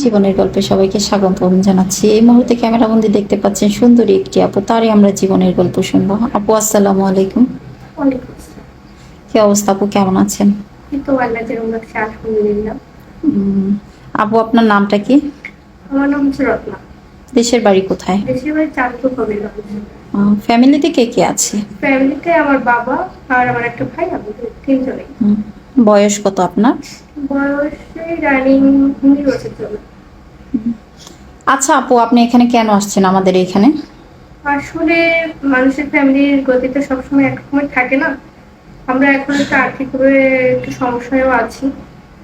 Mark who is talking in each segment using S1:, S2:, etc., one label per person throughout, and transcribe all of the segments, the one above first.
S1: জীবনের গল্পে সবাইকে স্বাগতম জানাচ্ছি। এই মুহূর্তে ক্যামেরাবন্দি দেখতে পাচ্ছেন সুন্দরী একটি আপু, তারই আমরা জীবনের গল্প শুনবো। আপু আসসালামু আলাইকুম।
S2: ওয়ালাইকুম আসসালাম।
S1: কি অবস্থা আপু, কেমন আছেন?
S2: এই তো আল্লাহ যেরকম রাখছে আলহামদুলিল্লাহ।
S1: উম, আপু আপনার নামটা কি?
S2: আমার নাম হচ্ছে রত্না।
S1: দেশের বাড়ি কোথায়?
S2: দেশের বাড়ি চাঁদপুর হবিগঞ্জ।
S1: ফ্যামিলিতে কে কে আছে?
S2: ফ্যামিলিতে আমার বাবা আর আমার একটা ভাই, আমাদের তিনজনেই।
S1: উম, বয়স কত আপনার?
S2: বয়সে রানিং 19 বছর চলে।
S1: আচ্ছা আপু, আপনি এখানে কেন আসছেন আমাদের এখানে?
S2: আসলে মানুষের ফ্যামিলির গতি তো সবসময় একরকমের থাকে না। আমরা এখন একটু আর্থিকভাবে একটু সমস্যায়ও আছি।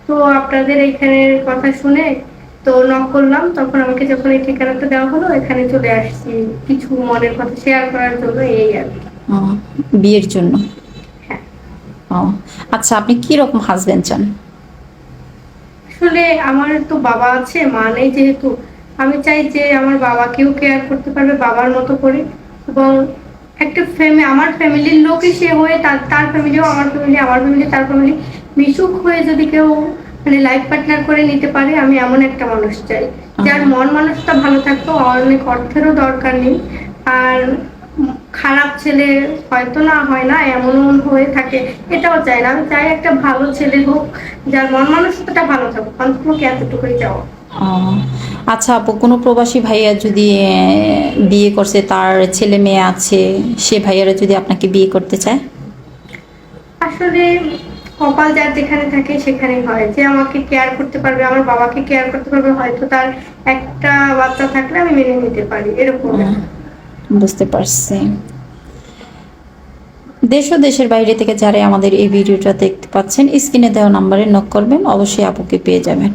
S2: তো আপনাদের এইখানের কথা শুনে তো নক করলাম, তখন আমাকে যখন এই ঠিকানাটা দেওয়া হলো এখানে চলে আসছি কিছু মনের কথা শেয়ার করার জন্য, এই আর কি।
S1: আহ, বিয়ের জন্য?
S2: হ্যাঁ,
S1: ও আচ্ছা, আপনি কি রকম হাজবেন্ড চান?
S2: আসলে আমার তো বাবা আছে, মা নেই যেহেতু, আমি চাই যে আমার বাবাকেও কেয়ার করতে পারবে বাবার মতো করে, এবং একটা আমার ফ্যামিলির লোকই সে হয়ে তার তার ফ্যামিলিও আমার ফ্যামিলি, আমার ফ্যামিলি তার ফ্যামিলি, মিশুক হয়ে যদি কেউ মানে লাইফ পার্টনার করে নিতে পারে, আমি এমন একটা মানুষ চাই যার মন মানুষটা ভালো থাকতো, অনেক অর্থেরও দরকার নেই। আর খারাপ ছেলে হয়তো না, হয় না এমন হয়ে থাকে, এটাও চাই না। আমি চাই একটা ভালো ছেলে হোক, যার মন মানসিকতা ভালো থাকুক, অন্তত এতটুকুই চাওয়া।
S1: আহ, আচ্ছা আপু, কোনো প্রবাসী ভাইয়া যদি বিয়ে করছে, তার ছেলে মেয়ে আছে, সে ভাইয়ারা যদি আপনাকে বিয়ে করতে চায়?
S2: আসলে কপাল যার যেখানে থাকে সেখানেই হয়, যে আমাকে কেয়ার করতে পারবে, আমার বাবাকে কেয়ার করতে পারবে, হয়তো তার একটা বাচ্চা থাকলে আমি মেনে নিতে পারি, এরকম।
S1: বুঝতে পারছি। দেশ ও দেশের বাইরে থেকে যারা আমাদের এই ভিডিওটা দেখতে পাচ্ছেন, স্ক্রিনে দেওয়া নাম্বারে নক করবেন, অবশ্যই আপুকে পেয়ে যাবেন।